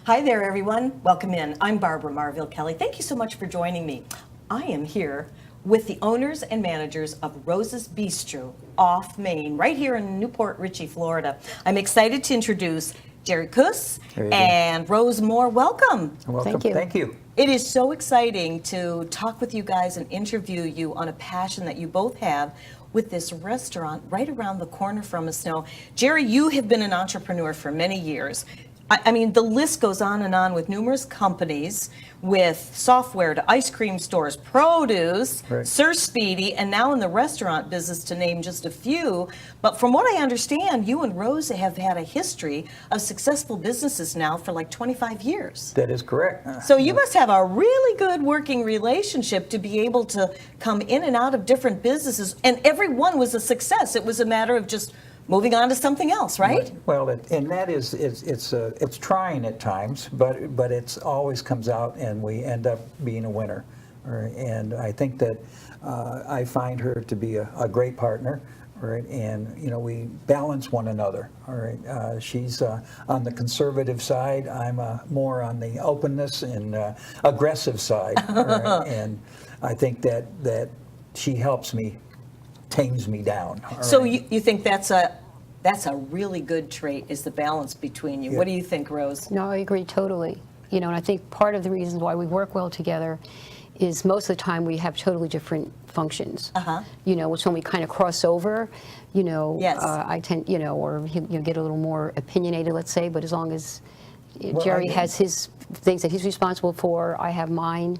Hi there, everyone. Welcome in. I'm Barbara Marville Kelly. Thank you so much for joining me. I am here with the owners and managers of Rose's Bistro off Main, right here in Newport Richey, Florida. I'm excited to introduce Jerry Kuss and Rose Moore. Welcome. Welcome. Thank you. Thank you. It is so exciting to talk with you guys and interview you on a passion that you both have with this restaurant right around the corner from us now. Jerry, you have been an entrepreneur for many years. I mean, the list goes on and on with numerous companies, with software to ice cream stores, produce, Right. Sir Speedy, and now in the restaurant business, to name just a few. But from what I understand, you and Rose have had a history of successful businesses now for like 25 years. That is correct. So you must have a really good working relationship to be able to come in and out of different businesses, and every one was a success. It was a matter of just moving on to something else, right? Well, and that is it's trying at times, but it's always comes out and we end up being a winner. Right? And I think that I find her to be a great partner. Right, and we balance one another. All right, she's on the conservative side. I'm more on the openness and aggressive side. All right? And I think that she helps me, tames me down. All So right? you think that's a really good trait, is the balance between you. Yeah. What do you think, Rose? No, I agree totally. And I think part of the reasons why we work well together is most of the time we have totally different functions. Which when we kind of cross over, Yes. I tend, or you get a little more opinionated, let's say, but as long as Well, Jerry I- has his things that he's responsible for, I have mine,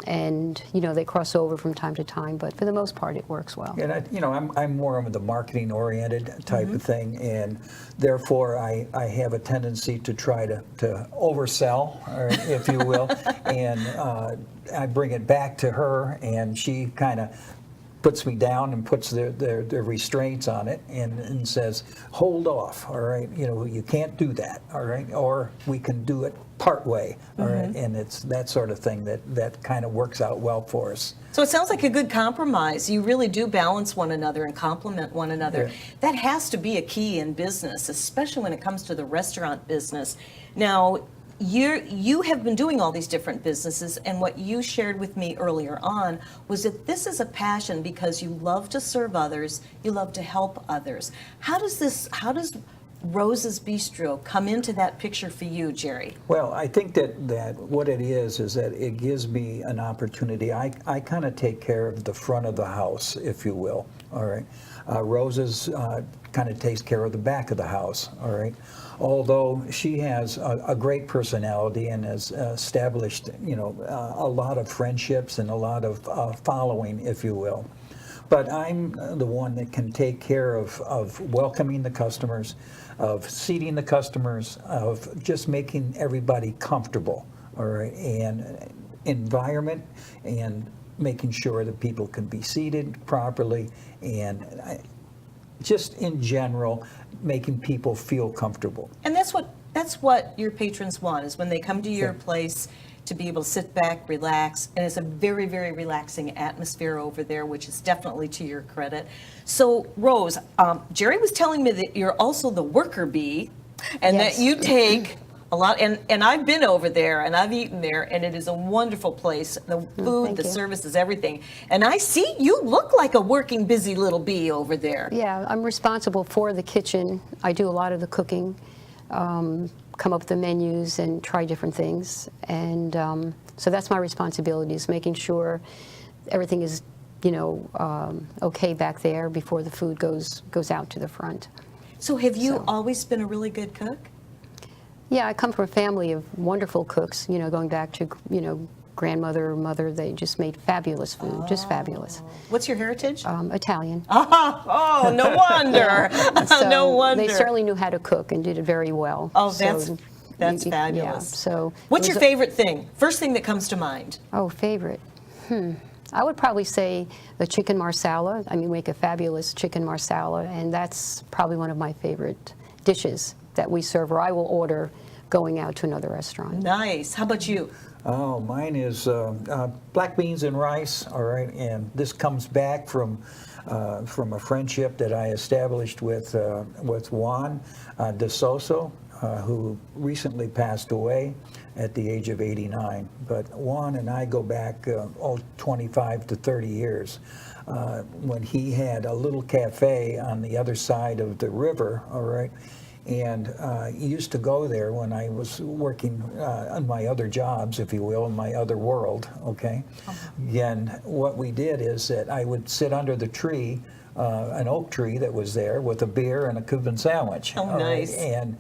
and, they cross over from time to time, but for the most part, it works well. And I'm more of the marketing oriented type of thing, and therefore I have a tendency to try to oversell, or if you will, and I bring it back to her, and she kind of puts me down and puts the restraints on it and says, hold off, all right, you can't do that, all right, or we can do it part way, all right, and it's that sort of thing that kind of works out well for us. So it sounds like a good compromise. You really do balance one another and complement one another. Yeah. That has to be a key in business, especially when it comes to the restaurant business. Now, you have been doing all these different businesses, and what you shared with me earlier on was that this is a passion because you love to serve others, you love to help others. How does Rose's Bistro come into that picture for you, Jerry? Well, I think that what it is that it gives me an opportunity. I kind of take care of the front of the house, if you will. All right. Rose's kind of takes care of the back of the house. All right. Although she has a great personality and has established, a lot of friendships and a lot of following, if you will. But I'm the one that can take care of welcoming the customers, of seating the customers, of just making everybody comfortable, all right, and environment, and making sure that people can be seated properly, and just in general, making people feel comfortable. And that's what your patrons want, is when they come to your Yeah. place to be able to sit back, relax, and it's a very, very relaxing atmosphere over there, which is definitely to your credit. So, Rose, Jerry was telling me that you're also the worker bee, and Yes. that you take a lot, and I've been over there, and I've eaten there, and it is a wonderful place. The food, thank the you. service is everything. And I see you look like a working, busy little bee over there. Yeah, I'm responsible for the kitchen. I do a lot of the cooking, come up with the menus and try different things. And so that's my responsibility, is making sure everything is, okay back there before the food goes out to the front. So have you So- always been a really good cook? Yeah, I come from a family of wonderful cooks, going back to, grandmother, mother. They just made fabulous food, just fabulous. What's your heritage? Italian. Oh, no wonder. So No wonder. They certainly knew how to cook and did it very well. Oh, So that's yeah, fabulous. so What's it your was a- favorite thing? First thing that comes to mind. Oh, favorite. I would probably say the chicken marsala. I mean, we make a fabulous chicken marsala, and that's probably one of my favorite dishes that we serve, or I will order going out to another restaurant. Nice. How about you? Oh, mine is black beans and rice. All right, and this comes back from a friendship that I established with Juan De Soso. who recently passed away at the age of 89. But Juan and I go back 25 to 30 years. When he had a little cafe on the other side of the river, all right, and used to go there when I was working on my other jobs, if you will, in my other world, okay? And what we did is that I would sit under the tree, an oak tree that was there, with a beer and a Cuban sandwich. Oh, all right? nice. And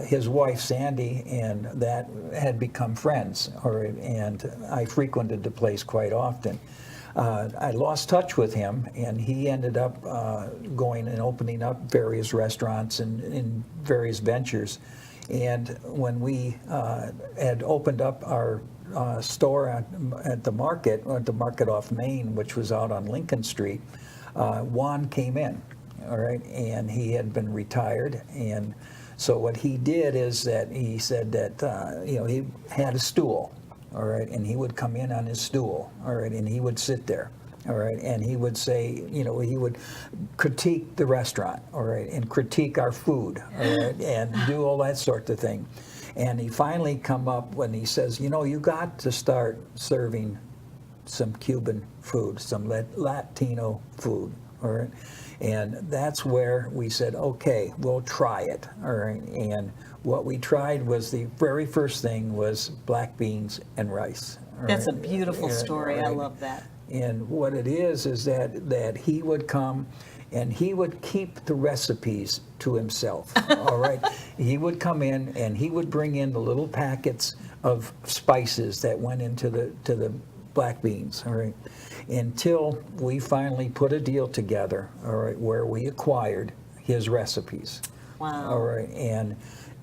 his wife, Sandy, and that had become friends, all right? And I frequented the place quite often. I lost touch with him, and he ended up going and opening up various restaurants and in various ventures. And when we had opened up our store at the market off Main, which was out on Lincoln Street, Juan came in, all right, and he had been retired. And so what he did is that he said that, he had a stool. All right, and he would come in on his stool, all right, and he would sit there, all right, and he would say, he would critique the restaurant, all right, and critique our food, all right, and do all that sort of thing. And he finally come up when he says, you got to start serving some Cuban food, some Latino food, all right. And that's where we said, okay, we'll try it, all right. And what we tried was, the very first thing was black beans and rice. All That's a right? beautiful Yeah, story. I right. love that. And what it is that he would come and he would keep the recipes to himself, all right? He would come in and he would bring in the little packets of spices that went into the black beans, all right? Until we finally put a deal together, all right, where we acquired his recipes. Wow. All right, and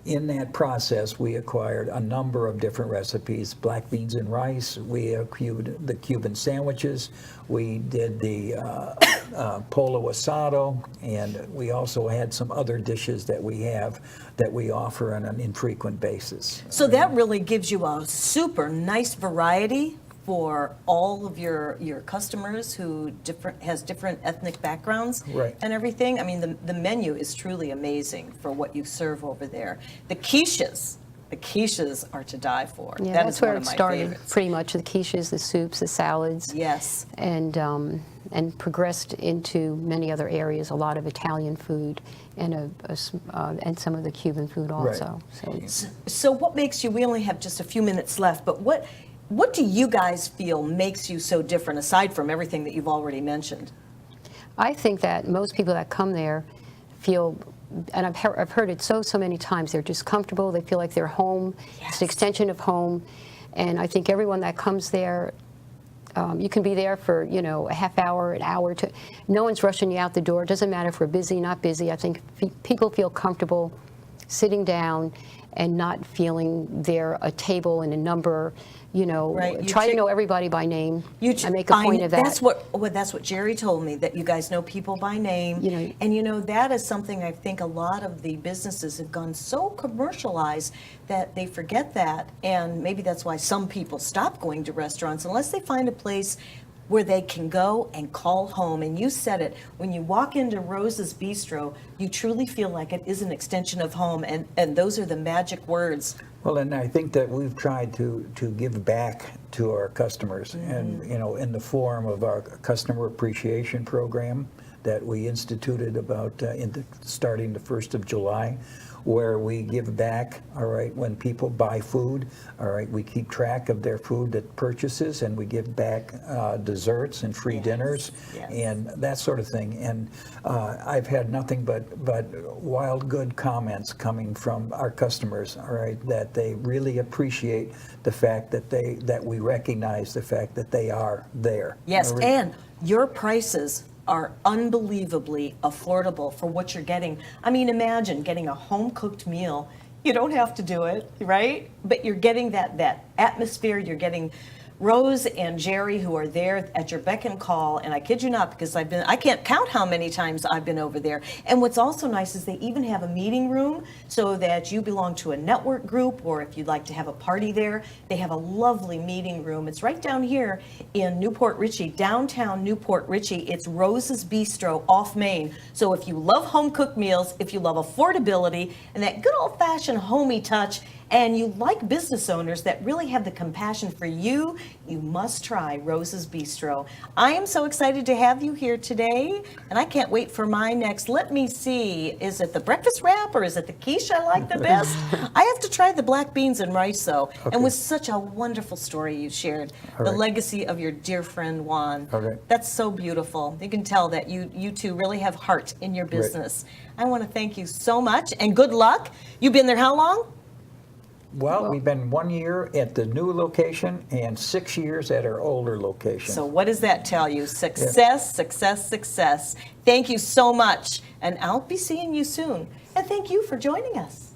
in that process, we acquired a number of different recipes: black beans and rice. We acquired the Cuban sandwiches. We did the polo asado, and we also had some other dishes that we offer on an infrequent basis. So that really gives you a super nice variety for all of your customers who has different ethnic backgrounds, Right. and everything. I mean, the menu is truly amazing for what you serve over there. The quiches are to die for. Yeah, That that's is where one it of my started, favorites. pretty much, the quiches, the soups, the salads. Yes. And progressed into many other areas, a lot of Italian food and and some of the Cuban food also. So So what makes you, we only have just a few minutes left, but what do you guys feel makes you so different, aside from everything that you've already mentioned? I think that most people that come there feel, and I've heard it so many times, they're just comfortable, they feel like they're home. Yes. It's an extension of home. And I think everyone that comes there, you can be there for, a half hour, an hour. No one's rushing you out the door. It doesn't matter if we're busy, not busy. I think people feel comfortable sitting down and not feeling they're a table and a number. Right, you Try to take- know everybody by name. I make a By- point of that. That's what Jerry told me, that you guys know people by name. And that is something I think a lot of the businesses have gone so commercialized that they forget that. And maybe that's why some people stop going to restaurants unless they find a place where they can go and call home. And you said it, when you walk into Rose's Bistro, you truly feel like it is an extension of home, and those are the magic words. Well, and I think that we've tried to give back to our customers, and in the form of our customer appreciation program that we instituted about starting the 1st of July, where we give back, all right, when people buy food, all right, we keep track of their food that purchases, and we give back desserts and free dinners and that sort of thing. And I've had nothing but wild good comments coming from our customers, all right, that they really appreciate the fact that we recognize the fact that they are there. Yes, All right. and your prices are unbelievably affordable for what you're getting. I mean, imagine getting a home-cooked meal. You don't have to do it, right? But you're getting that atmosphere, you're getting Rose and Jerry, who are there at your beck and call, and I kid you not, because I can't count how many times I've been over there. And what's also nice is they even have a meeting room so that you belong to a network group, or if you'd like to have a party there, they have a lovely meeting room. It's right down here in Newport Richey, downtown Newport Richey. It's Rose's Bistro off Main. So if you love home cooked meals, if you love affordability and that good old fashioned homey touch, and you like business owners that really have the compassion for you, you must try Rose's Bistro. I am so excited to have you here today, and I can't wait for my next. Let me see, is it the breakfast wrap or is it the quiche I like the best? I have to try the black beans and rice, though. Okay. And with such a wonderful story you shared, All the right. legacy of your dear friend Juan. Okay. That's so beautiful. You can tell that you two really have heart in your business. I want to thank you so much, and good luck. You've been there how long? Well, we've been 1 year at the new location and 6 years at our older location. So what does that tell you? Success, success, success. Thank you so much. And I'll be seeing you soon. And thank you for joining us.